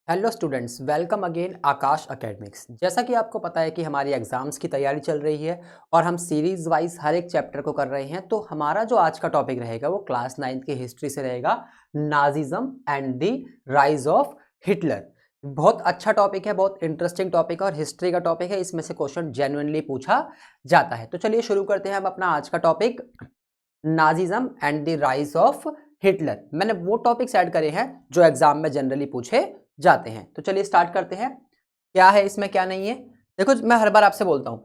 Hello students, welcome again आकाश academics. जैसा कि आपको पता है कि हमारी एग्जाम्स की तैयारी चल रही है और हम सीरीज वाइज हर एक चैप्टर को कर रहे हैं। तो हमारा जो आज का टॉपिक रहेगा वो क्लास 9th की हिस्ट्री से रहेगा, Nazism and the rise of Hitler. बहुत अच्छा टॉपिक है, बहुत इंटरेस्टिंग टॉपिक है और हिस्ट्री का टॉपिक है। इसमें से क्वेश्चन जेन्युइनली पूछा जाता है। तो चलिए शुरू करते हैं हम अपना आज का topic, Nazism and the rise of Hitler. मैंने वो टॉपिक्स ऐड करे हैं जो एग्जाम में जनरली पूछे जाते हैं। तो चलिए स्टार्ट करते हैं। क्या है इसमें, क्या नहीं है। देखो, मैं हर बार आपसे बोलता हूं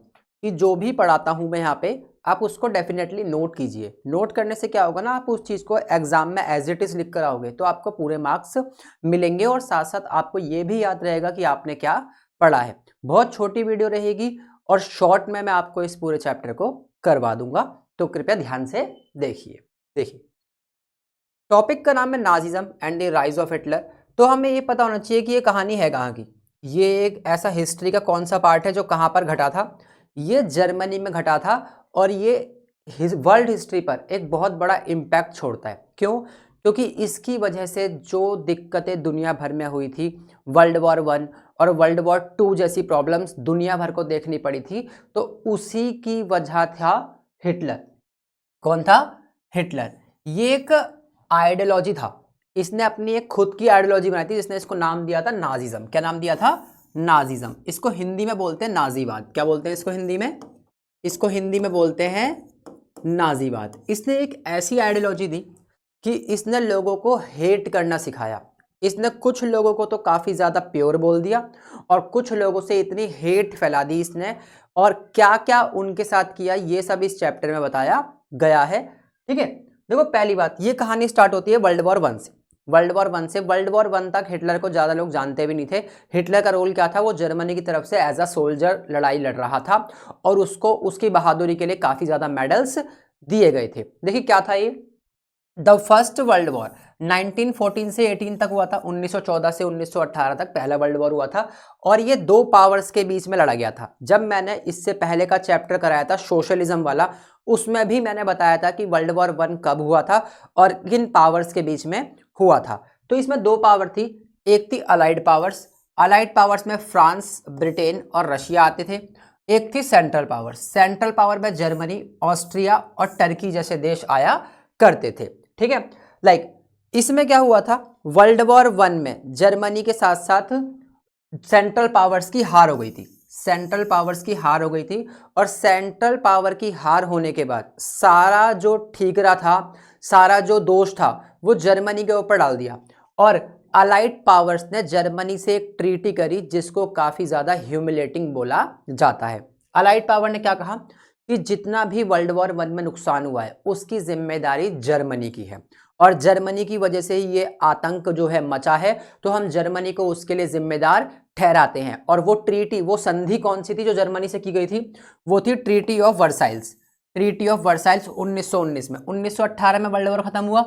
कि जो भी पढ़ाता हूं मैं यहाँ पे, आप उसको डेफिनेटली नोट कीजिए। नोट करने से क्या होगा ना, आप उस चीज को एग्जाम में एज इट इज लिख कर आओगे तो आपको पूरे मार्क्स मिलेंगे और साथ साथ आपको ये भी याद रहेगा कि आपने क्या पढ़ा है। बहुत छोटी वीडियो रहेगी और शॉर्ट में मैं आपको इस पूरे चैप्टर को करवा दूंगा, तो कृपया ध्यान से देखिए। टॉपिक का नाम है Nazism and the rise of Hitler. तो हमें ये पता होना चाहिए कि ये कहानी है कहाँ की। ये एक ऐसा हिस्ट्री का कौन सा पार्ट है जो कहाँ पर घटा था। ये जर्मनी में घटा था और ये वर्ल्ड हिस्ट्री पर एक बहुत बड़ा इम्पैक्ट छोड़ता है। क्यों? क्योंकि इसकी वजह से जो दिक्कतें दुनिया भर में हुई थी, वर्ल्ड वॉर 1 और वर्ल्ड वॉर 2 जैसी प्रॉब्लम्स दुनिया भर को देखनी पड़ी थी, तो उसी की वजह था हिटलर। कौन था? हिटलर। ये एक आइडियोलॉजी था। इसने अपनी एक खुद की आइडियोलॉजी बनाई थी जिसने इसको नाम दिया था नाजिज्म। क्या नाम दिया था? नाजिज्म। इसको हिंदी में बोलते हैं नाजीवाद। क्या बोलते हैं इसको हिंदी में? इसको हिंदी में बोलते हैं नाजीवाद। इसने एक ऐसी आइडियोलॉजी दी कि इसने लोगों को हेट करना सिखाया। इसने कुछ लोगों को तो काफ़ी ज़्यादा प्योर बोल दिया और कुछ लोगों से इतनी हेट फैला दी इसने, और क्या क्या उनके साथ किया ये सब इस चैप्टर में बताया गया है। ठीक है, देखो पहली बात, ये कहानी स्टार्ट होती है वर्ल्ड वॉर 1 से। वर्ल्ड वॉर 1 से वर्ल्ड वॉर 1 तक हिटलर को ज़्यादा लोग जानते भी नहीं थे। हिटलर का रोल क्या था? वो जर्मनी की तरफ से एज अ सोल्जर लड़ाई लड़ रहा था और उसको उसकी बहादुरी के लिए काफ़ी ज़्यादा मेडल्स दिए गए थे। देखिए क्या था ये। द फर्स्ट वर्ल्ड वॉर 1914 से 18 तक हुआ था। 1914 से 1918 तक पहला वर्ल्ड वॉर हुआ था और ये दो पावर्स के बीच में लड़ा गया था। जब मैंने इससे पहले का चैप्टर कराया था सोशलिज्म वाला, उसमें भी मैंने बताया था कि वर्ल्ड वॉर 1 कब हुआ था और किन पावर्स के बीच में हुआ था। तो इसमें दो पावर थी। एक थी अलाइड पावर्स। अलाइड पावर्स में फ्रांस, ब्रिटेन और रशिया आते थे। एक थी सेंट्रल पावर। सेंट्रल पावर में जर्मनी, ऑस्ट्रिया और टर्की जैसे देश आया करते थे। ठीक है, इसमें क्या हुआ था, वर्ल्ड वॉर 1 में जर्मनी के साथ साथ सेंट्रल पावर्स की हार हो गई थी। सेंट्रल पावर्स की हार हो गई थी और सेंट्रल पावर की हार होने के बाद सारा जो ठीकरा था, सारा जो दोष था, वो जर्मनी के ऊपर डाल दिया और अलाइड पावर्स ने जर्मनी से एक ट्रीटी करी जिसको काफी ज्यादा ह्यूमिलेटिंग बोला जाता है। अलाइड पावर ने क्या कहा कि जितना भी वर्ल्ड वॉर 1 में नुकसान हुआ है उसकी जिम्मेदारी जर्मनी की है और जर्मनी की वजह से ही ये आतंक जो है मचा है, तो हम जर्मनी को उसके लिए जिम्मेदार ठहराते हैं। और वो ट्रीटी, वो संधि कौन सी थी जो जर्मनी से की गई थी? वो थी treaty of Versailles. Treaty of Versailles 1919 में। 1918 में वर्ल्ड वॉर खत्म हुआ।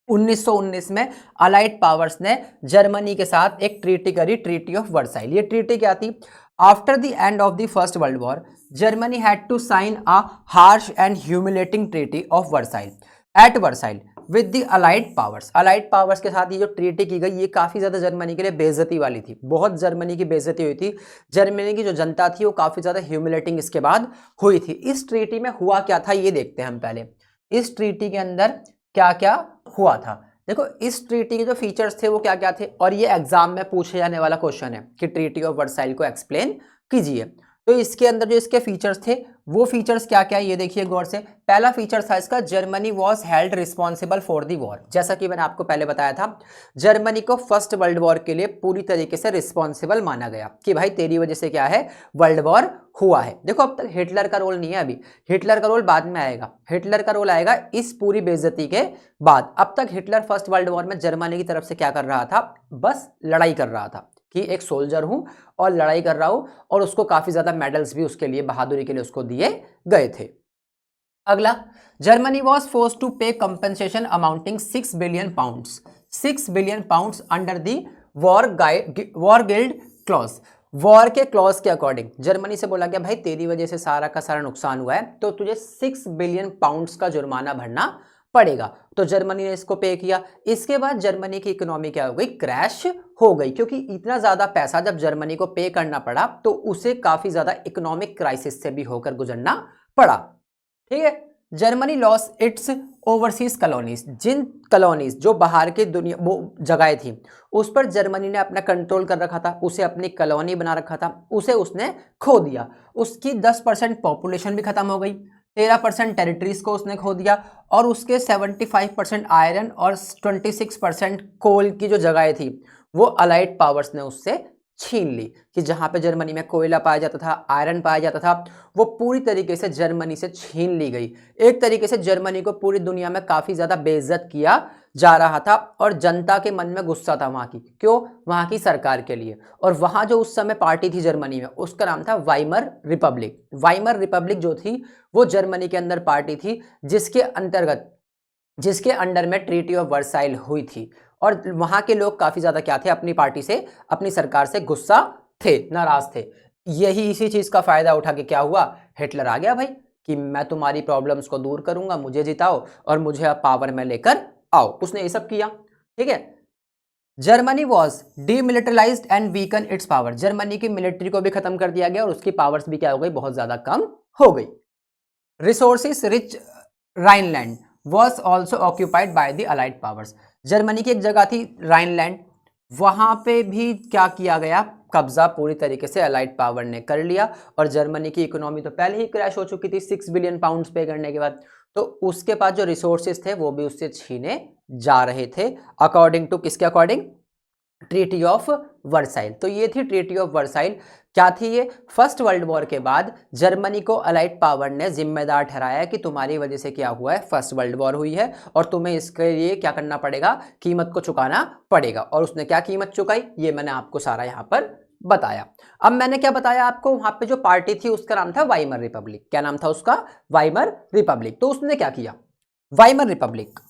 1919 में अलाइड पावर्स ने जर्मनी के साथ एक ट्रीटी करी, ट्रीटी ऑफ वर्साइल। ये ट्रीटी क्या थी? After the end of the first world war, Germany had to sign a harsh and humiliating treaty of Versailles at Versailles with the Allied powers. Allied powers के साथ ये जो treaty की गई, ये काफ़ी ज़्यादा जर्मनी के लिए बेइज्जती वाली थी। बहुत जर्मनी की बेइज्जती हुई थी। जर्मनी की जो जनता थी वो काफ़ी ज़्यादा ह्यूमिलेटिंग इसके बाद हुई थी। इस ट्रीटी में हुआ क्या था ये देखते हैं हम पहले। इस ट्रीटी के अंदर क्या क्या हुआ था। देखो, इस ट्रीटी के जो फीचर्स थे वो क्या क्या थे, और ये एग्जाम में पूछे जाने वाला क्वेश्चन है कि ट्रीटी ऑफ वर्साइल को एक्सप्लेन कीजिए। तो इसके अंदर जो इसके फीचर्स थे वो फीचर्स क्या क्या है ये देखिए गौर से। पहला फीचर था इसका, Germany was held responsible for the war. जैसा कि मैंने आपको पहले बताया था, जर्मनी को फर्स्ट वर्ल्ड वॉर के लिए पूरी तरीके से रिस्पॉन्सिबल माना गया कि भाई तेरी वजह से क्या है, वर्ल्ड वॉर हुआ है। देखो, अब तक हिटलर का रोल नहीं है, अभी हिटलर का रोल बाद में आएगा। हिटलर का रोल आएगा इस पूरी बेइज्जती के बाद। अब तक हिटलर फर्स्ट वर्ल्ड वॉर में जर्मनी की तरफ से क्या कर रहा था? बस लड़ाई कर रहा था कि एक सोल्जर हूं और लड़ाई कर रहा हूं, और उसको काफी ज्यादा मेडल्स भी उसके लिए, बहादुरी के लिए उसको दिए गए थे। अगला, जर्मनी वॉज फोर्स्ड टू पे compensation amounting 6 billion pounds. 6 billion pounds under the war guild clause. War के क्लॉज के अकॉर्डिंग जर्मनी से बोला गया भाई तेरी वजह से सारा का सारा नुकसान हुआ है तो तुझे 6 बिलियन पाउंड्स का जुर्माना भरना पड़ेगा। तो जर्मनी ने इसको पे किया। इसके बाद जर्मनी की इकोनॉमी क्या हो गई, क्रैश हो गई, क्योंकि इतना ज्यादा पैसा जब जर्मनी को पे करना पड़ा तो उसे काफी ज्यादा इकोनॉमिक क्राइसिस से भी होकर गुजरना पड़ा। ठीक है। Germany lost its overseas colonies, जिन कॉलोनीज जो बाहर के दुनिया वो जगह थी उस पर जर्मनी ने अपना कंट्रोल कर रखा था, उसे अपनी कॉलोनी बना रखा था, उसे उसने खो दिया। उसकी 10% पॉपुलेशन भी खत्म हो गई, 13% टेरिटरीज को उसने खो दिया, और उसके 75% आयरन और 26% कोल की जो जगह थी वो अलाइड पावर्स ने उससे छीन ली। कि जहां पे जर्मनी में कोयला पाया जाता था, आयरन पाया जाता था, वो पूरी तरीके से जर्मनी से छीन ली गई। एक तरीके से जर्मनी को पूरी दुनिया में काफी ज्यादा बेइज्जत किया जा रहा था, और जनता के मन में गुस्सा था वहां की, क्यों, वहां की सरकार के लिए। और वहां जो उस समय पार्टी थी जर्मनी में, उसका नाम था वाइमर रिपब्लिक। वाइमर रिपब्लिक जो थी वो जर्मनी के अंदर पार्टी थी जिसके अंडर में ट्रीटी ऑफ वर्साइल हुई थी। और वहां के लोग काफी ज्यादा क्या थे, अपनी पार्टी से, अपनी सरकार से गुस्सा थे, नाराज थे। यही इसी चीज का फायदा उठा के क्या हुआ, हिटलर आ गया भाई, कि मैं तुम्हारी प्रॉब्लम्स को दूर करूंगा, मुझे जिताओ और मुझे अब पावर में लेकर आओ। उसने ये सब किया। ठीक है। Germany was demilitarised and weaken it's power, Germany की मिलिट्री को भी खत्म कर दिया गया और उसकी पावर्स भी क्या हो गई, बहुत ज्यादा कम हो गई। Resources rich Rhineland was also occupied by the allied powers, Germany की एक जगह थी राइनलैंड, वहां पे भी क्या किया गया, कब्जा पूरी तरीके से अलाइड पावर ने कर लिया। और जर्मनी की इकोनॉमी तो पहले ही क्रैश हो चुकी थी 6 बिलियन पाउंड्स पे करने के बाद, तो उसके पास जो रिसोर्सेज थे वो भी उससे छीने जा रहे थे, अकॉर्डिंग टू किसके अकॉर्डिंग, ट्रीटी ऑफ वर्साइल। तो ये थी ट्रीटी ऑफ वर्साइल। क्या थी ये, फर्स्ट वर्ल्ड वॉर के बाद जर्मनी को अलाइड पावर ने जिम्मेदार ठहराया कि तुम्हारी वजह से क्या हुआ है, फर्स्ट वर्ल्ड वॉर हुई है और तुम्हें इसके लिए क्या करना पड़ेगा, कीमत को चुकाना पड़ेगा। और उसने क्या कीमत चुकाई, ये मैंने आपको सारा यहां पर बताया। अब मैंने क्या बताया आपको, वहां पे जो पार्टी थी उसका नाम था वाइमर रिपब्लिक। क्या नाम था उसका, वाइमर रिपब्लिक। तो उसने क्या किया, Weimar Republic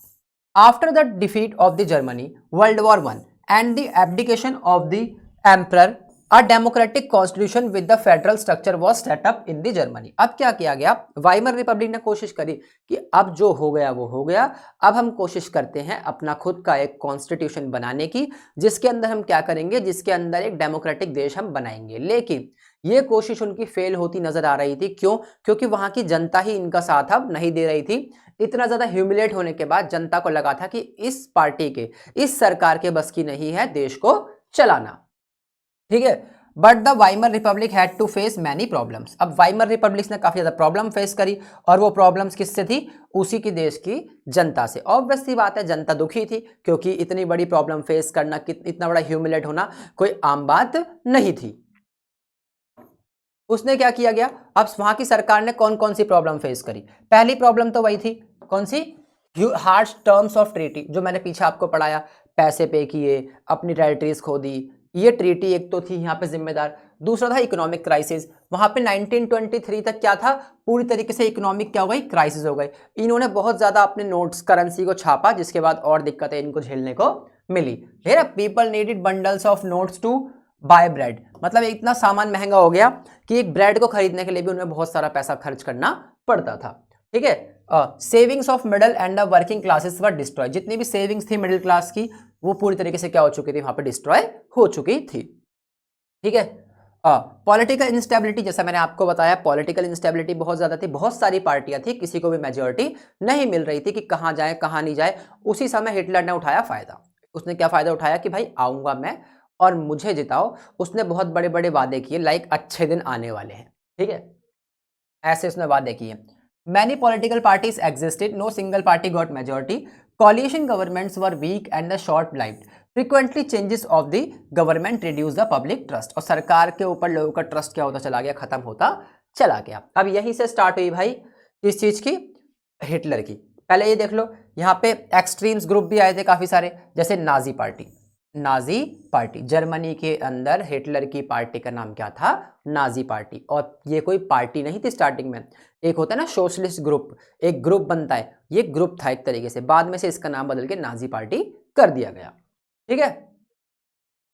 after the defeat of the Germany world war one and the abdication of the emperor, a democratic constitution with the federal structure was set up in the Germany। अब क्या किया गया, Weimar Republic ने कोशिश करी कि अब जो हो गया वो हो गया, अब हम कोशिश करते हैं अपना खुद का एक कॉन्स्टिट्यूशन बनाने की, जिसके अंदर हम क्या करेंगे, जिसके अंदर एक डेमोक्रेटिक देश हम बनाएंगे। लेकिन ये कोशिश उनकी फेल होती नजर आ रही थी। क्यों, क्योंकि वहां की जनता ही इनका साथ अब नहीं दे रही थी। इतना ज्यादा ह्यूमिलेट होने के बाद जनता को लगा था कि इस पार्टी के, इस सरकार के बस की नहीं है देश को चलाना। ठीक है। But the Weimar Republic had to face many problems. अब वाइमर रिपब्लिक ने काफी ज्यादा प्रॉब्लम फेस करी, और वो प्रॉब्लम्स किससे थी, उसी की देश की जनता से। ऑब्वियस सी बात है, जनता दुखी थी, क्योंकि इतनी बड़ी प्रॉब्लम फेस करना, इतना बड़ा ह्यूमिलेट होना कोई आम बात नहीं थी। उसने क्या किया गया, अब वहां की सरकार ने कौन कौन सी प्रॉब्लम फेस करी। पहली प्रॉब्लम तो वही थी, कौन सी, हार्श टर्म्स ऑफ ट्रीटी, जो मैंने पीछे आपको पढ़ाया, पैसे पे किए, अपनी टेरिटरीज खो दी, ये ट्रीटी एक तो थी यहाँ पे जिम्मेदार। दूसरा था इकोनॉमिक क्राइसिस, वहां पे 1923 तक क्या था, पूरी तरीके से इकोनॉमिक क्या हो गई, क्राइसिस हो गई। इन्होंने बहुत ज्यादा अपने नोट्स, करेंसी को छापा, जिसके बाद और दिक्कतें इनको झेलने को मिली। People needed bundles of notes to buy bread, मतलब इतना सामान महंगा हो गया कि एक ब्रेड को खरीदने के लिए भी उन्हें बहुत सारा पैसा खर्च करना पड़ता था। ठीक है। Savings of middle and the working classes were destroy, जितनी भी सेविंग्स थी मिडिल क्लास की वो पूरी तरीके से क्या हो चुकी थी, वहां पे डिस्ट्रॉय हो चुकी थी। ठीक है। पॉलिटिकल इंस्टेबिलिटी, जैसा मैंने आपको बताया, पॉलिटिकल इंस्टेबिलिटी बहुत ज्यादा थी, बहुत सारी पार्टियां थी, किसी को भी मेजोरिटी नहीं मिल रही थी कि कहां जाए कहां नहीं जाए। उसी समय हिटलर ने उठाया फायदा। उसने क्या फायदा उठाया कि भाई आऊंगा मैं और मुझे जिताओ। उसने बहुत बड़े बड़े वादे किए, लाइक अच्छे दिन आने वाले हैं। ठीक है, ऐसे उसने वादे किए। Many political parties existed, no single party got majority, coalition governments were weak and the short lived, frequently changes of the government reduce the public trust, और सरकार के ऊपर लोगों का ट्रस्ट क्या होता चला गया, खत्म होता चला गया। अब यहीं से स्टार्ट हुई भाई किस चीज की, हिटलर की। पहले ये देख लो, यहाँ पे एक्सट्रीम्स ग्रुप भी आए थे काफी सारे, जैसे Nazi party. Nazi party, Germany के अंदर हिटलर की पार्टी का नाम क्या था, नाजी पार्टी। और ये कोई पार्टी नहीं थी स्टार्टिंग में, एक होता है ना सोशलिस्ट ग्रुप, एक ग्रुप बनता है, ये ग्रुप था एक तरीके से, बाद में से इसका नाम बदल के नाजी पार्टी कर दिया गया। ठीक है।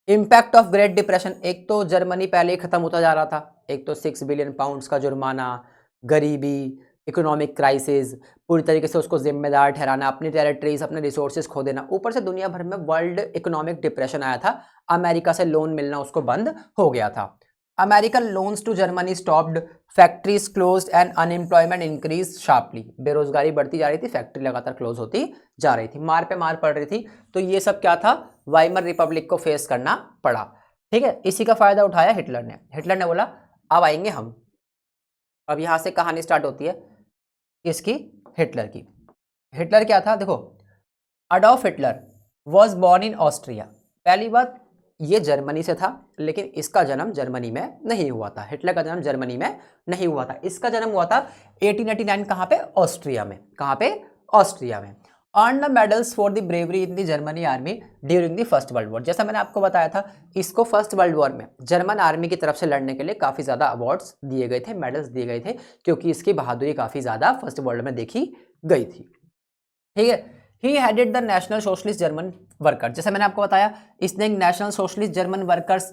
इंपैक्ट ऑफ ग्रेट डिप्रेशन, एक तो जर्मनी पहले ही खत्म होता जा रहा था, एक तो 6 बिलियन पाउंड्स का जुर्माना, गरीबी, इकोनॉमिक क्राइसिस, पूरी तरीके से उसको जिम्मेदार ठहराना, अपनी टेरिटरीज, अपने रिसोर्सेज खो देना, ऊपर से दुनिया भर में वर्ल्ड इकोनॉमिक डिप्रेशन आया था, अमेरिका से लोन मिलना उसको बंद हो गया था। American loans to Germany stopped, factories closed and unemployment increase sharply, बेरोजगारी बढ़ती जा रही थी, फैक्ट्री लगातार क्लोज होती जा रही थी, मार पे मार पड़ रही थी। तो ये सब क्या था, वाइमर रिपब्लिक को फेस करना पड़ा। ठीक है, इसी का फायदा उठाया हिटलर ने। हिटलर ने बोला अब आएंगे हम। अब यहां से कहानी स्टार्ट होती है किसकी, हिटलर की। हिटलर क्या था देखो, Adolf Hitler was born in Austria. पहली बात, ये जर्मनी से था, लेकिन इसका जन्म जर्मनी में नहीं हुआ था। हिटलर का जन्म जर्मनी में नहीं हुआ था, इसका जन्म हुआ था 1889। कहां पे, ऑस्ट्रिया में। कहां पे, ऑस्ट्रिया में। Earn the medals for the bravery in the Germany army during the first world war. जैसा मैंने आपको बताया था, इसको फर्स्ट वर्ल्ड वॉर में जर्मन आर्मी की तरफ से लड़ने के लिए काफी ज्यादा अवार्ड्स दिए गए थे, मेडल्स दिए गए थे, क्योंकि इसकी बहादुरी काफी ज्यादा फर्स्ट वर्ल्ड में देखी गई थी। ठीक है, he headed the National Socialist German worker. जैसे मैंने आपको बताया, इसने एक नेशनल सोशलिस्ट जर्मन वर्कर्स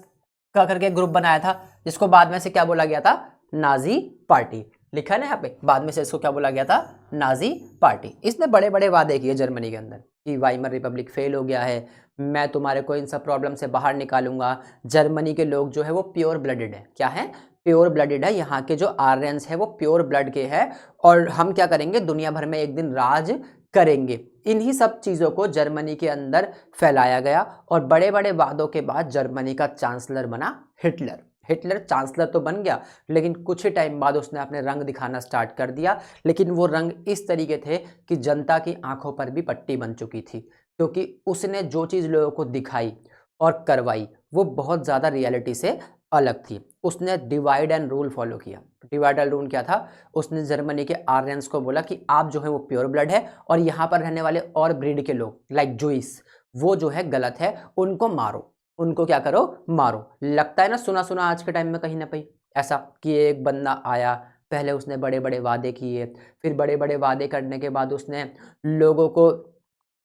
का करके ग्रुप बनाया था, जिसको बाद में से क्या बोला गया था, नाजी पार्टी। लिखा है ना यहाँ पे, बाद में से इसको क्या बोला गया था, नाजी पार्टी। इसने बड़े बड़े वादे किए जर्मनी के अंदर कि वाइमर रिपब्लिक फेल हो गया है, मैं तुम्हारे को इन सब प्रॉब्लम से बाहर निकालूंगा। जर्मनी के लोग जो है वो प्योर ब्लडेड है। क्या है, प्योर ब्लडेड है। यहाँ के जो आर्यंस है वो प्योर ब्लड के हैं, और हम क्या करेंगे, दुनिया भर में एक दिन राज करेंगे। इन्हीं सब चीज़ों को जर्मनी के अंदर फैलाया गया, और बड़े बड़े वादों के बाद जर्मनी का चांसलर बना हिटलर। हिटलर चांसलर तो बन गया, लेकिन कुछ ही टाइम बाद उसने अपने रंग दिखाना स्टार्ट कर दिया। लेकिन वो रंग इस तरीके थे कि जनता की आंखों पर भी पट्टी बन चुकी थी, क्योंकि उसने जो चीज़ लोगों को दिखाई और करवाई वो बहुत ज़्यादा रियलिटी से अलग थी। उसने डिवाइड एंड रूल फॉलो किया। डिवाइड एंड रूल क्या था, उसने जर्मनी के आर्यंस को बोला कि आप जो है वो प्योर ब्लड है, और यहाँ पर रहने वाले और ब्रीड के लोग लाइक जूइस, वो जो है गलत है, उनको मारो। उनको क्या करो, मारो। लगता है ना सुना सुना आज के टाइम में कहीं ना कहीं ऐसा, कि एक बंदा आया, पहले उसने बड़े बड़े वादे किए, फिर बड़े बड़े वादे करने के बाद उसने लोगों को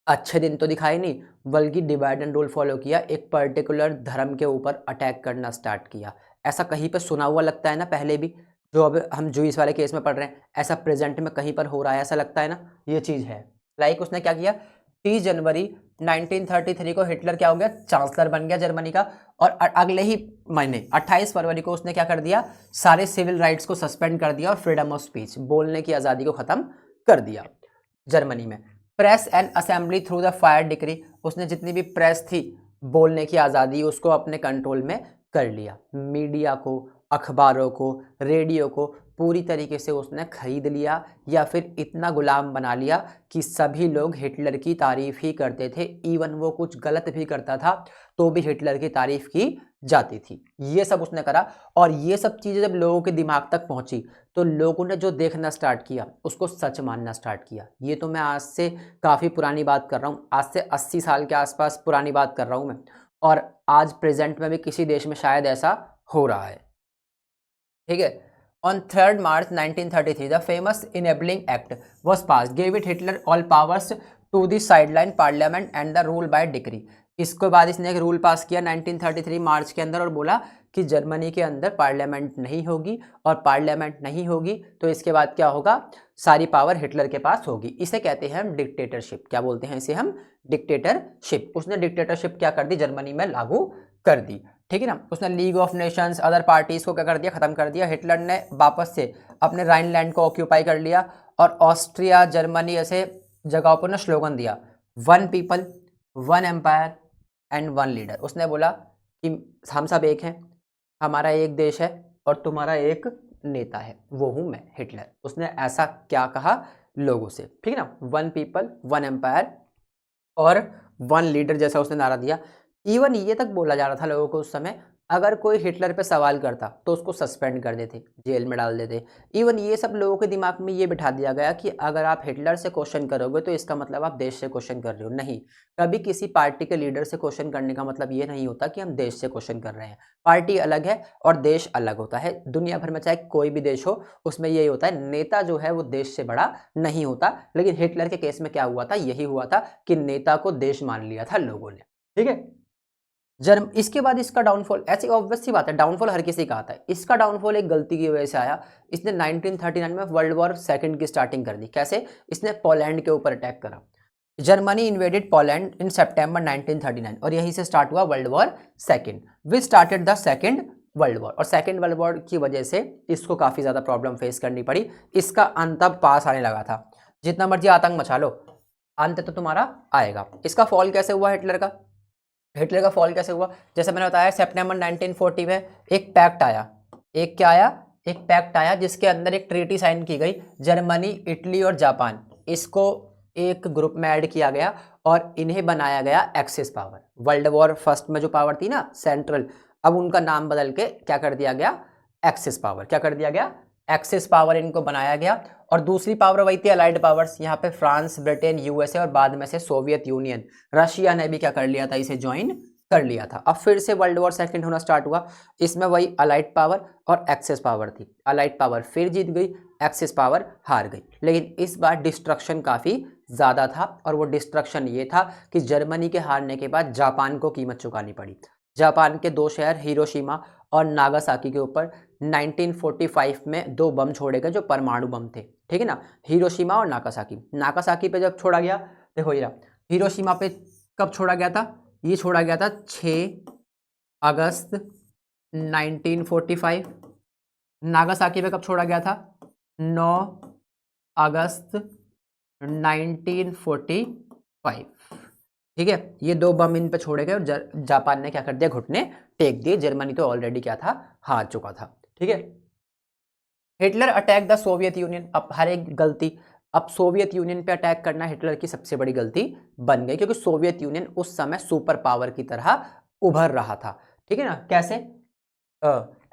अच्छे दिन तो दिखाए नहीं, बल्कि डिवाइड एंड रूल फॉलो किया, एक पर्टिकुलर धर्म के ऊपर अटैक करना स्टार्ट किया। ऐसा कहीं पर सुना हुआ लगता है ना पहले भी, जो अब हम जूइस वाले केस में पढ़ रहे हैं, ऐसा प्रेजेंट में कहीं पर हो रहा है, ऐसा लगता है ना, ये चीज़ है। लाइक उसने क्या किया, 30 जनवरी 1933 को हिटलर क्या हो गया, चांसलर बन गया जर्मनी का, और अगले ही महीने 28 फरवरी को उसने क्या कर दिया, सारे सिविल राइट्स को सस्पेंड कर दिया और फ्रीडम ऑफ स्पीच, बोलने की आज़ादी को ख़त्म कर दिया जर्मनी में। Press and assembly through the fire decree, उसने जितनी भी प्रेस थी, बोलने की आज़ादी, उसको अपने कंट्रोल में कर लिया। मीडिया को, अखबारों को, रेडियो को पूरी तरीके से उसने खरीद लिया, या फिर इतना गुलाम बना लिया कि सभी लोग हिटलर की तारीफ ही करते थे। इवन वो कुछ गलत भी करता था तो भी हिटलर की तारीफ की जाती थी। ये सब उसने करा, और ये सब चीज़ें जब लोगों के दिमाग तक पहुंची तो लोगों ने जो देखना स्टार्ट किया उसको सच मानना स्टार्ट किया। ये तो मैं आज से काफ़ी पुरानी बात कर रहा हूँ, आज से 80 साल के आसपास पुरानी बात कर रहा हूँ मैं, और आज प्रेजेंट में भी किसी देश में शायद ऐसा हो रहा है। ठीक है, on 3 March 1933 the famous Enabling Act was pass, gave it Hitler all powers to the sideline parliament and the rule by decree. इसके बाद इसने एक रूल पास किया 1933 मार्च के अंदर, और बोला कि जर्मनी के अंदर पार्लियामेंट नहीं होगी, और पार्लियामेंट नहीं होगी तो इसके बाद क्या होगा, सारी पावर हिटलर के पास होगी। इसे कहते हैं हम डिक्टेटरशिप। क्या बोलते हैं इसे हम, डिक्टेटरशिप। उसने डिक्टेटरशिप क्या कर दी, जर्मनी में लागू कर दी। ठीक है ना, उसने league of Nations, other parties को क्या कर दिया, खत्म कर दिया। हिटलर ने वापस से अपने राइनलैंड को ऑक्यूपाई कर लिया, और ऑस्ट्रिया, जर्मनी ऐसे जगहों पर ना स्लोगन दिया, one people, one empire and one leader. उसने बोला कि हम सब एक हैं, हमारा एक देश है, और तुम्हारा एक नेता है, वो हूँ मैं, हिटलर। उसने ऐसा क्या कहा लोगों से, ठीक है ना, वन पीपल, वन एम्पायर और वन लीडर जैसा उसने नारा दिया। इवन ये तक बोला जा रहा था लोगों को उस समय, अगर कोई हिटलर पे सवाल करता तो उसको सस्पेंड कर देते, जेल में डाल देते। इवन ये सब लोगों के दिमाग में ये बिठा दिया गया कि अगर आप हिटलर से क्वेश्चन करोगे तो इसका मतलब आप देश से क्वेश्चन कर रहे हो। नहीं, कभी किसी पार्टी के लीडर से क्वेश्चन करने का मतलब ये नहीं होता कि हम देश से क्वेश्चन कर रहे हैं। पार्टी अलग है और देश अलग होता है। दुनिया भर में चाहे कोई भी देश हो, उसमें यही होता है, नेता जो है वो देश से बड़ा नहीं होता। लेकिन हिटलर के केस में क्या हुआ था, यही हुआ था कि नेता को देश मान लिया था लोगों ने। ठीक है, इसके बाद इसका डाउनफॉल, ऐसी ऑब्वियस सी बात है, डाउनफॉल हर किसी का आता है। इसका डाउनफॉल एक गलती की वजह से आया। इसने 1939 में वर्ल्ड वॉर सेकंड की स्टार्टिंग कर दी। कैसे? इसने पोलैंड के ऊपर अटैक करा। जर्मनी इन्वेडेड पोलैंड इन सितंबर 1939 और यहीं से स्टार्ट हुआ world war second, which started the second world war. और सेकंड वर्ल्ड वॉर की वजह से इसको काफ़ी ज़्यादा प्रॉब्लम फेस करनी पड़ी। इसका अंत अब पास आने लगा था। जितना मर्जी आतंक मचा लो, अंत तो तुम्हारा आएगा। इसका फॉल कैसे हुआ हिटलर का? हिटलर का फॉल कैसे हुआ? जैसे मैंने बताया, सितंबर 1940 में एक पैक्ट आया। एक क्या आया? एक पैक्ट आया जिसके अंदर एक ट्रीटी साइन की गई। जर्मनी, इटली और जापान, इसको एक ग्रुप में ऐड किया गया और इन्हें बनाया गया axis power. World war first में जो पावर थी ना सेंट्रल, अब उनका नाम बदल के क्या कर दिया गया? Axis power. क्या कर दिया गया? एक्सिस पावर इनको बनाया गया। और दूसरी पावर वही थी अलाइड पावर्स। यहाँ पे फ्रांस, ब्रिटेन, यूएसए और बाद में से सोवियत यूनियन, रशिया ने भी क्या कर लिया था? इसे ज्वाइन कर लिया था। अब फिर से वर्ल्ड वॉर सेकंड होना स्टार्ट हुआ। इसमें वही अलाइड पावर और एक्सिस पावर थी। अलाइड पावर फिर जीत गई, एक्सिस पावर हार गई। लेकिन इस बार डिस्ट्रक्शन काफ़ी ज़्यादा था और वो डिस्ट्रक्शन ये था कि जर्मनी के हारने के बाद जापान को कीमत चुकानी पड़ी। जापान के दो शहर हिरोशिमा और नागासाकी के ऊपर 1945 में दो बम छोड़े गए जो परमाणु बम थे। ठीक है ना? हिरोशिमा और नागासाकी। नागासाकी पे जब छोड़ा गया, देखो ये हिरोशिमा पे कब छोड़ा गया था? ये छोड़ा गया था 6 अगस्त 1945। नागासाकी पे कब छोड़ा गया था? 9 अगस्त 1945। ठीक है, ये दो बम इन पे छोड़े गए और जापान ने क्या कर दिया? घुटने टेक दिए। जर्मनी तो ऑलरेडी क्या था? हार चुका था। ठीक है। Hitler attack the Soviet union. अब हर एक गलती, अब सोवियत यूनियन पे अटैक करना हिटलर की सबसे बड़ी गलती बन गई, क्योंकि सोवियत यूनियन उस समय सुपर पावर की तरह उभर रहा था। ठीक है ना? कैसे?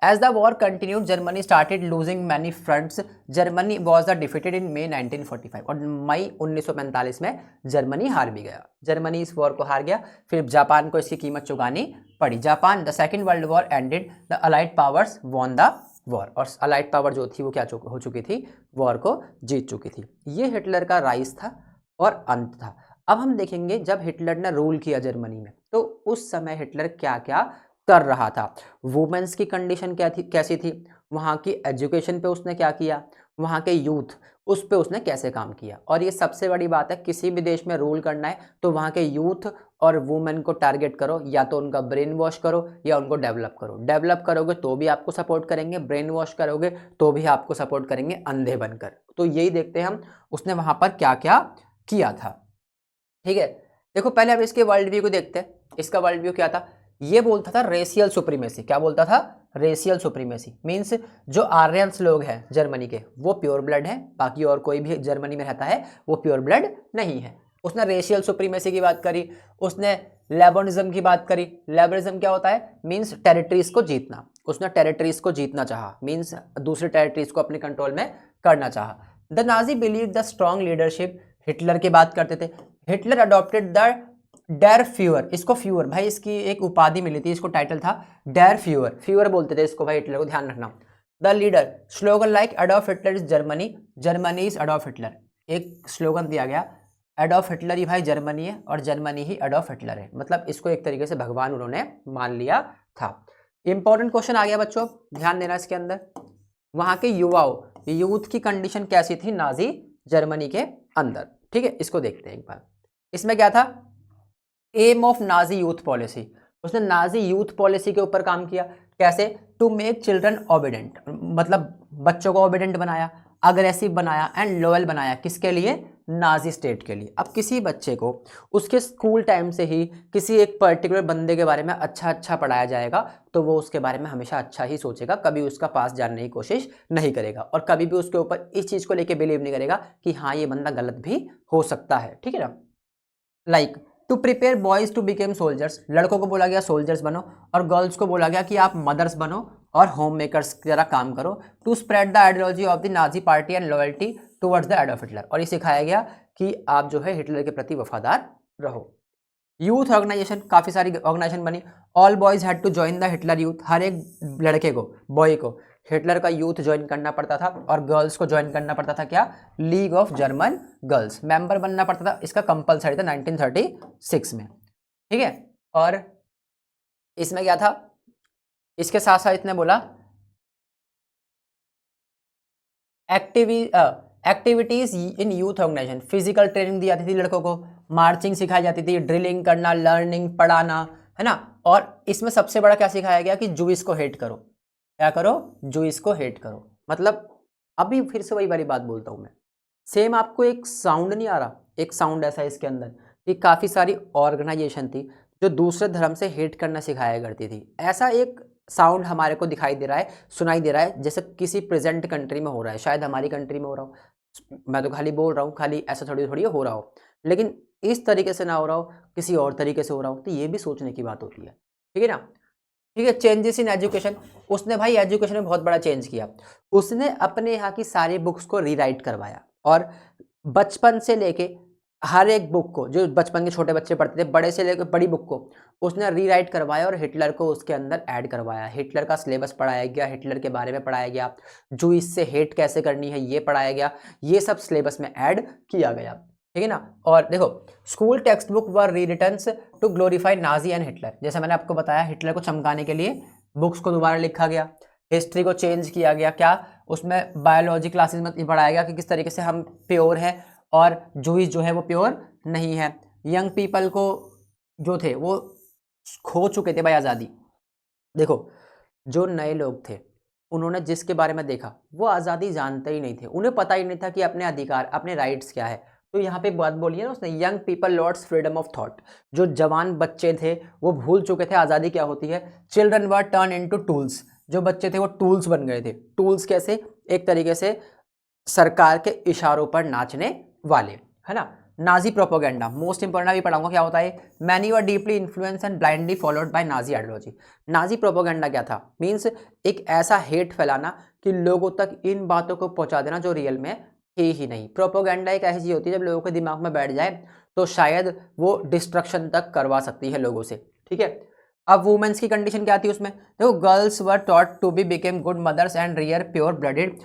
As the war continued Germany started losing many fronts. Germany was the defeated in May 1945 और मई 1945 में जर्मनी हार भी गया। जर्मनी इस वॉर को हार गया। फिर जापान को इसकी कीमत चुकानी पड़ी। Japan, the second world war ended, the allied powers won the war. और अलाइड पावर जो थी वो क्या हो चुकी थी? वॉर को जीत चुकी थी। ये हिटलर का राइज था और अंत था। अब हम देखेंगे जब हिटलर ने रूल किया जर्मनी में, तो उस समय हिटलर क्या क्या कर रहा था। वुमेन्स की कंडीशन क्या थी, कैसी थी? वहाँ की एजुकेशन पे उसने क्या किया? वहाँ के यूथ, उस पे उसने कैसे काम किया? और ये सबसे बड़ी बात है, किसी भी देश में रूल करना है तो वहाँ के यूथ और वुमेन को टारगेट करो, या तो उनका ब्रेन वॉश करो या उनको डेवलप करो। डेवलप करोगे तो भी आपको सपोर्ट करेंगे, ब्रेन वॉश करोगे तो भी आपको सपोर्ट करेंगे अंधे बनकर। तो यही देखते हैं हम उसने वहाँ पर क्या क्या किया था। ठीक है, देखो पहले हम इसके वर्ल्ड व्यू को देखते हैं। इसका वर्ल्ड व्यू क्या था? ये बोलता था रेशियल सुप्रीमेसी। क्या बोलता था? Racial supremacy. मीन्स जो आर्यंस लोग हैं जर्मनी के वो प्योर ब्लड है, बाकी और कोई भी जर्मनी में रहता है वो प्योर ब्लड नहीं है। उसने रेशियल सुप्रीमेसी की बात करी। उसने लेबनिज्म की बात करी। लेबनिज्म क्या होता है? मीन्स टेरिटरीज को जीतना। उसने टेरिटरीज को जीतना चाहा, मीन्स दूसरे टेरिटरीज को अपने कंट्रोल में करना चाहा। The Nazi believe the strong leadership. Hitler की बात करते थे। Hitler adopted the der Fuhrer. इसको फ्यूअर, भाई इसकी एक उपाधि मिली थी, इसको टाइटल था डैर फ्यूअर। फ्यूअर बोलते थे इसको भाई हिटलर को, ध्यान रखना। The leader slogan like Adolf Hitler is Germany, Germany is Adolf Hitler. एक स्लोगन दिया गया, एडॉल्फ हिटलर ही भाई जर्मनी है और जर्मनी ही एडॉल्फ हिटलर है। मतलब इसको एक तरीके से भगवान उन्होंने मान लिया था। इंपॉर्टेंट क्वेश्चन आ गया बच्चों, ध्यान देना इसके अंदर। वहां के युवाओं, यूथ की कंडीशन कैसी थी नाजी जर्मनी के अंदर? ठीक है, इसको देखते हैं एक बार। इसमें क्या था? Aim of Nazi youth policy. उसने नाजी यूथ पॉलिसी के ऊपर काम किया। कैसे? टू मेक चिल्ड्रन ओबीडेंट, मतलब बच्चों को ओबीडेंट बनाया, अग्रेसिव बनाया एंड लॉयल बनाया। किसके लिए? नाजी स्टेट के लिए। अब किसी बच्चे को उसके स्कूल टाइम से ही किसी एक पर्टिकुलर बंदे के बारे में अच्छा पढ़ाया जाएगा तो वो उसके बारे में हमेशा अच्छा ही सोचेगा, कभी उसका पास जानने की कोशिश नहीं करेगा और कभी भी उसके ऊपर इस चीज़ को लेके बिलीव नहीं करेगा कि हाँ ये बंदा गलत भी हो सकता है। ठीक है ना? Like to prepare boys to became soldiers. लड़कों को बोला गया सोल्जर्स बनो और गर्ल्स को बोला गया कि आप मदर्स बनो और होम मेकर्स की तरह काम करो। To spread the ideology of the Nazi party and loyalty towards the Adolf Hitler. और ये सिखाया गया कि आप जो है हिटलर के प्रति वफादार रहो। यूथ ऑर्गेनाइजेशन, काफ़ी सारी ऑर्गेनाइजेशन बनी। All boys had to join the Hitler Youth. हर एक लड़के को, बॉय को हिटलर का यूथ ज्वाइन करना पड़ता था और गर्ल्स को ज्वाइन करना पड़ता था क्या? League of German girls member बनना पड़ता था। इसका कंपलसरी था 1936 में। ठीक है, और इसमें क्या था, इसके साथ साथ इसने बोला activities in youth organisation, physical training दी जाती थी लड़कों को, मार्चिंग सिखाई जाती थी, ड्रिलिंग करना, लर्निंग पढ़ाना, है ना। और इसमें सबसे बड़ा क्या सिखाया गया कि जूइस को हेट करो, क्या करो, जूइस को हेट करो। मतलब अभी फिर से वही वाली बात बोलता हूँ मैं, सेम आपको एक साउंड नहीं आ रहा, एक साउंड ऐसा है इसके अंदर कि काफ़ी सारी ऑर्गेनाइजेशन थी जो दूसरे धर्म से हेट करना सिखाया करती थी, ऐसा एक साउंड हमारे को दिखाई दे रहा है, सुनाई दे रहा है, जैसे किसी प्रेजेंट कंट्री में हो रहा है, शायद हमारी कंट्री में हो रहा हो, मैं तो खाली बोल रहा हूँ, खाली ऐसा थोड़ी थोड़ी हो रहा हो, लेकिन इस तरीके से ना हो रहा हो, किसी और तरीके से हो रहा हो, तो ये भी सोचने की बात होती है, ठीक है ना। ठीक है, चेंजेस इन एजुकेशन, उसने भाई एजुकेशन में बहुत बड़ा चेंज किया, उसने अपने यहाँ की सारी बुक्स को रीराइट करवाया, और बचपन से लेके हर एक बुक को, जो बचपन के छोटे बच्चे पढ़ते थे, बड़े से लेकर बड़ी बुक को उसने रीराइट करवाया और हिटलर को उसके अंदर ऐड करवाया, हिटलर का सिलेबस पढ़ाया गया, हिटलर के बारे में पढ़ाया गया, जूइस से हेट कैसे करनी है ये पढ़ाया गया, ये सब सिलेबस में ऐड किया गया, ठीक है ना। और देखो, school text book were rewritten to glorify Nazi and Hitler, जैसे मैंने आपको बताया हिटलर को चमकाने के लिए बुक्स को दोबारा लिखा गया, हिस्ट्री को चेंज किया गया, क्या उसमें बायोलॉजी क्लासेस में पढ़ाया गया कि किस तरीके से हम प्योर हैं और जूइस जो है वो प्योर नहीं है, यंग पीपल को जो थे वो खो चुके थे भाई आज़ादी। देखो, जो नए लोग थे उन्होंने जिसके बारे में देखा वो आज़ादी जानते ही नहीं थे, उन्हें पता ही नहीं था कि अपने अधिकार, अपने राइट्स क्या है। तो यहाँ पे बात बोली है ना उसने, young people lords freedom of thought, जो जवान बच्चे थे वो भूल चुके थे आज़ादी क्या होती है। Children were turn into tools, जो बच्चे थे वो टूल्स बन गए थे। टूल्स कैसे, एक तरीके से सरकार के इशारों पर नाचने वाले, है ना। नाजी प्रोपोगेंडा, मोस्ट इंपोर्टेंट अभी पढ़ाऊंगा क्या होता है। Many were deeply influence and blindly followed by Nazi ideology. Nazi propaganda क्या था, मीन्स एक ऐसा हेट फैलाना कि लोगों तक इन बातों को पहुंचा देना जो रियल में है ही नहीं। प्रोपोगेंडा एक ऐसी चीज होती है जब लोगों के दिमाग में बैठ जाए तो शायद वो डिस्ट्रक्शन तक करवा सकती है लोगों से, ठीक है। अब वुमेन्स की कंडीशन क्या थी उसमें, देखो, girls were taught to be became good mothers and rear pure blooded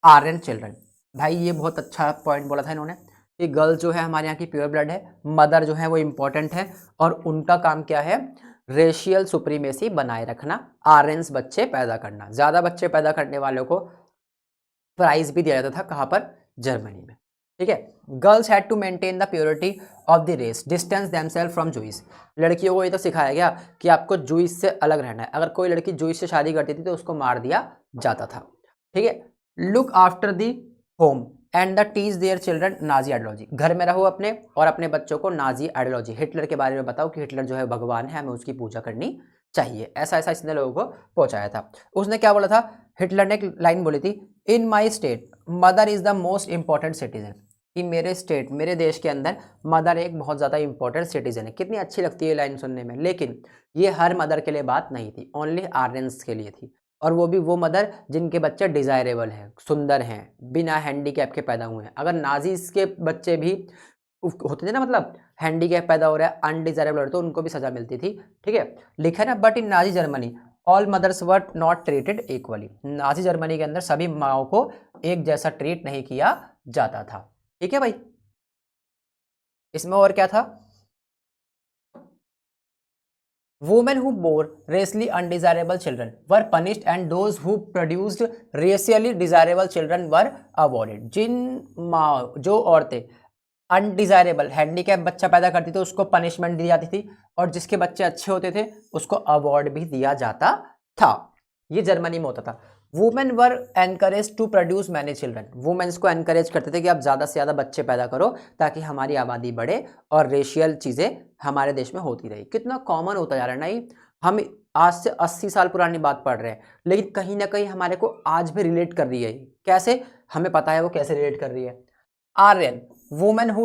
Aryan children. भाई ये बहुत अच्छा पॉइंट बोला था इन्होंने कि गर्ल जो है हमारे यहाँ की प्योर ब्लड है, मदर जो है वो इम्पोर्टेंट है, और उनका काम क्या है, रेशियल सुप्रीमेसी बनाए रखना, आर्यंस बच्चे पैदा करना, ज़्यादा बच्चे पैदा करने वालों को प्राइज भी दिया जाता था, कहाँ पर, जर्मनी में, ठीक है। Girls had to maintain the purity of the race, distance themselves from Jews. लड़कियों को ये तो सिखाया गया कि आपको जूइस से अलग रहना है, अगर कोई लड़की जूइस से शादी करती थी तो उसको मार दिया जाता था, ठीक है। Look after the home and the teach their children Nazi ideology, घर में रहो अपने और अपने बच्चों को नाजी आइडियोलॉजी, हिटलर के बारे में बताओ कि हिटलर जो है भगवान है, हमें उसकी पूजा करनी चाहिए, ऐसा ऐसा इसने लोगों को पहुंचाया था। उसने क्या बोला था, हिटलर ने एक लाइन बोली थी, in my state mother is the most important citizen, कि मेरे स्टेट, मेरे देश के अंदर मदर एक बहुत ज़्यादा इंपॉर्टेंट सिटीजन है। कितनी अच्छी लगती है लाइन सुनने में, लेकिन ये हर मदर के लिए बात नहीं थी, ओनली आर्यंस के लिए थी, और वो भी वो मदर जिनके बच्चे डिज़ायरेबल हैं, सुंदर हैं, बिना हैंडीकैप के पैदा हुए हैं। अगर नाजीज के बच्चे भी होते थे ना, मतलब हैंडीकैप पैदा हो रहा है, अनडिजायरेबल हो रहा है, तो उनको भी सजा मिलती थी, ठीक है। लिखा है ना, but in Nazi Germany all mothers were not treated equally, Nazi Germany के अंदर सभी माओ को एक जैसा ट्रीट नहीं किया जाता था, ठीक है भाई। इसमें और क्या था, women who bore racially undesirable children were punished and those who produced racially desirable children were awarded। जिन माँ, जो औरतें अनडिजायरेबल हैंडीकैप बच्चा पैदा करती थी उसको पनिशमेंट दी जाती थी, और जिसके बच्चे अच्छे होते थे उसको अवार्ड भी दिया जाता था। ये जर्मनी में होता था। Women were encourage to produce many children, womens को एनकरेज करते थे कि आप ज़्यादा से ज़्यादा बच्चे पैदा करो ताकि हमारी आबादी बढ़े और रेशियल चीज़ें हमारे देश में होती रही। कितना कॉमन होता जा रहा है ना ये, हम आज से 80 साल पुरानी बात पढ़ रहे हैं, लेकिन कहीं ना कहीं हमारे को आज भी रिलेट कर रही है। कैसे, हमें पता है वो कैसे रिलेट कर रही है। Aryan, women who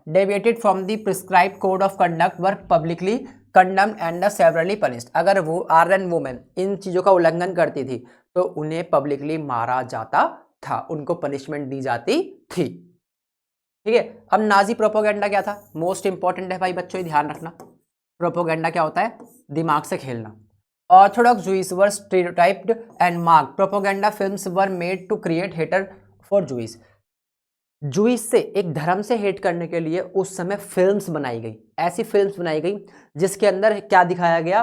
deviated from the prescribed code of conduct were publicly condemned and severely punished। अगर वो आर्यन वुमेन इन चीज़ों का उल्लंघन करती थी तो उन्हें पब्लिकली मारा जाता था, उनको पनिशमेंट दी जाती थी, ठीक है। अब नाजी प्रोपोगेंडा क्या था, मोस्ट इंपॉर्टेंट है भाई बच्चों, ध्यान रखना। प्रोपोगेंडा क्या होता है, दिमाग से खेलना। Orthodox Jews were stereotyped and marked, propaganda films were made to create hater for Jews. Jews से, एक धर्म से हेट करने के लिए उस समय फिल्म्स बनाई गई, ऐसी फिल्म्स बनाई गई जिसके अंदर क्या दिखाया गया,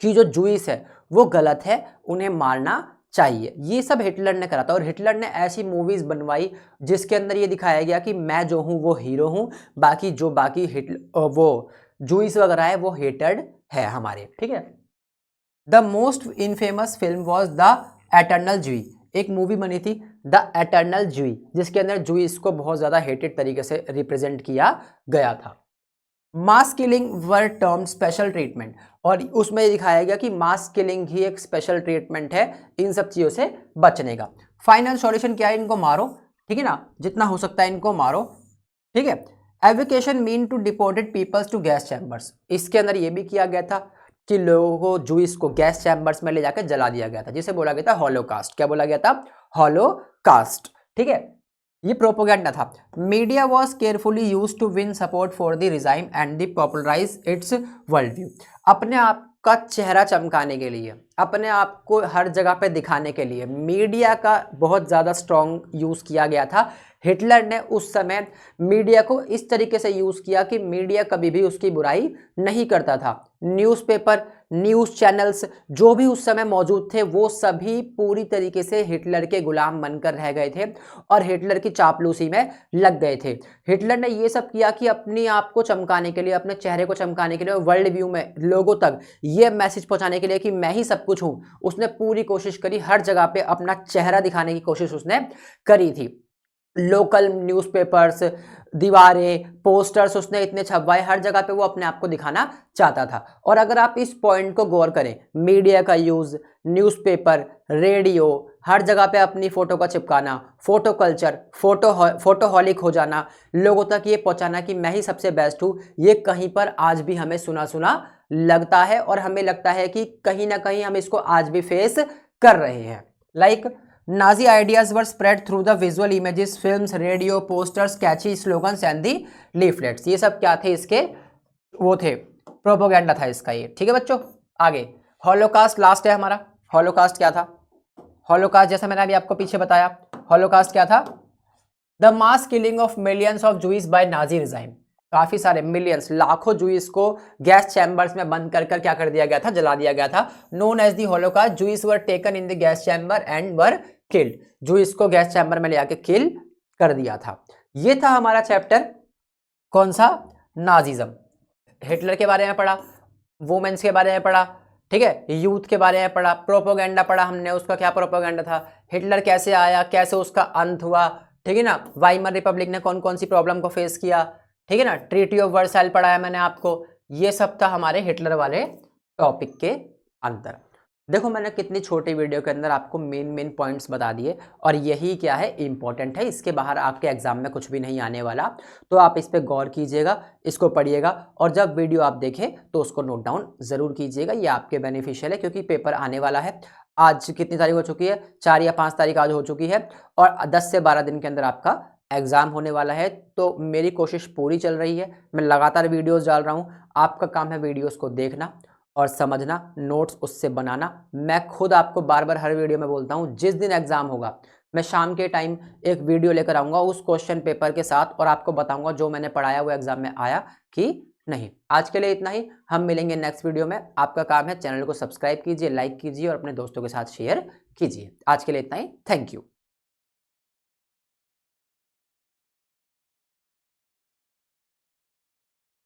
कि जो जूइस है वो गलत है, उन्हें मारना चाहिए। ये सब हिटलर ने करा था और हिटलर ने ऐसी मूवीज बनवाई जिसके अंदर ये दिखाया गया कि मैं जो हूँ वो हीरो हूँ, बाकी जो बाकी वो जूइस वगैरह है वो हेटेड है हमारे, ठीक है। The most infamous film was the eternal Jui. एक मूवी बनी थी द एटर्नल जूई, जिसके अंदर जूइस को बहुत ज्यादा हेटेड तरीके से रिप्रेजेंट किया गया था। मास किलिंग वर टर्म स्पेशल ट्रीटमेंट, और उसमें दिखाया गया कि मास किलिंग ही एक स्पेशल ट्रीटमेंट है इन सब चीजों से बचने का। फाइनल सॉल्यूशन क्या है, इनको मारो, ठीक है ना, जितना हो सकता है इनको मारो, ठीक है। Evacuation mean to deported peoples to gas chambers, इसके अंदर यह भी किया गया था कि लोगों को, जूइस को गैस चैम्बर्स में ले जाकर जला दिया गया था, जिसे बोला गया था हॉलोकास्ट। क्या बोला गया था? हॉलोकास्ट, ठीक है। ये प्रोपोगेंडा था। Media was carefully use to win support for the regime and the popularise its world view. अपने आप का चेहरा चमकाने के लिए, अपने आप को हर जगह पे दिखाने के लिए मीडिया का बहुत ज़्यादा स्ट्रॉन्ग यूज़ किया गया था। हिटलर ने उस समय मीडिया को इस तरीके से यूज़ किया कि मीडिया कभी भी उसकी बुराई नहीं करता था। न्यूज़पेपर, न्यूज़ चैनल्स जो भी उस समय मौजूद थे वो सभी पूरी तरीके से हिटलर के गुलाम बनकर रह गए थे और हिटलर की चापलूसी में लग गए थे। हिटलर ने ये सब किया कि अपने आप को चमकाने के लिए, अपने चेहरे को चमकाने के लिए, वर्ल्ड व्यू में लोगों तक ये मैसेज पहुंचाने के लिए कि मैं ही सब कुछ हूं, उसने पूरी कोशिश करी, हर जगह पे अपना चेहरा दिखाने की कोशिश उसने करी थी। लोकल न्यूज़पेपर्स, दीवारें, पोस्टर्स उसने इतने छपवाए, हर जगह पे वो अपने आप को दिखाना चाहता था। और अगर आप इस पॉइंट को गौर करें, मीडिया का यूज़, न्यूज़पेपर, रेडियो, हर जगह पे अपनी फ़ोटो का चिपकाना, फोटो कल्चर, फोटोहॉलिक हो जाना, लोगों तक ये पहुंचाना कि मैं ही सबसे बेस्ट हूँ, ये कहीं पर आज भी हमें सुना सुना लगता है और हमें लगता है कि कहीं ना कहीं हम इसको आज भी फेस कर रहे हैं। Like Nazi ideas were spread through the visual images, films, radio, posters, catchy slogans and the leaflets। ये सब क्या थे? इसके वो थे, प्रोपोगेंडा था इसका ये, ठीक है बच्चों। आगे हॉलोकास्ट लास्ट है हमारा। हॉलोकास्ट क्या था? हॉलोकास्ट जैसा मैंने अभी आपको पीछे बताया, हॉलोकास्ट क्या था? The mass killing of millions of Jews by Nazi regime. काफी सारे मिलियंस, लाखों जूइस को गैस चैम्बर्स में बंद कर क्या कर दिया गया था? जला दिया गया था। Known as the Holocaust, Jews were taken in the gas chamber and were killed. Jews को गैस चैम्बर में ले आके किल कर दिया था। ये था हमारा चैप्टर, कौन सा? नाजिज्म। हिटलर के बारे में पढ़ा, वुमेन्स के बारे में पढ़ा, ठीक है, यूथ के बारे में पढ़ा, प्रोपोगेंडा पढ़ा हमने, उसका क्या प्रोपोगेंडा था, हिटलर कैसे आया, कैसे उसका अंत हुआ, ठीक है ना, वाइमर रिपब्लिक ने कौन कौन सी प्रॉब्लम को फेस किया, ठीक है ना, ट्रीटी ऑफ वर्साइल पढ़ाया मैंने आपको। ये सब था हमारे हिटलर वाले टॉपिक के अंदर। देखो मैंने कितनी छोटी वीडियो के अंदर आपको मेन पॉइंट्स बता दिए और यही क्या है, इंपॉर्टेंट है। इसके बाहर आपके एग्जाम में कुछ भी नहीं आने वाला, तो आप इस पर गौर कीजिएगा, इसको पढ़िएगा और जब वीडियो आप देखें तो उसको नोट डाउन ज़रूर कीजिएगा। ये आपके बेनिफिशियल है क्योंकि पेपर आने वाला है। आज कितनी तारीख हो चुकी है? 4 या 5 तारीख आज हो चुकी है और 10 से 12 दिन के अंदर आपका एग्ज़ाम होने वाला है। तो मेरी कोशिश पूरी चल रही है, मैं लगातार वीडियोस डाल रहा हूँ। आपका काम है वीडियोस को देखना और समझना, नोट्स उससे बनाना। मैं खुद आपको बार बार हर वीडियो में बोलता हूँ, जिस दिन एग्ज़ाम होगा मैं शाम के टाइम एक वीडियो लेकर आऊँगा उस क्वेश्चन पेपर के साथ और आपको बताऊँगा जो मैंने पढ़ाया वो एग्ज़ाम में आया कि नहीं। आज के लिए इतना ही, हम मिलेंगे नेक्स्ट वीडियो में। आपका काम है चैनल को सब्सक्राइब कीजिए, लाइक कीजिए और अपने दोस्तों के साथ शेयर कीजिए। आज के लिए इतना ही, थैंक यू।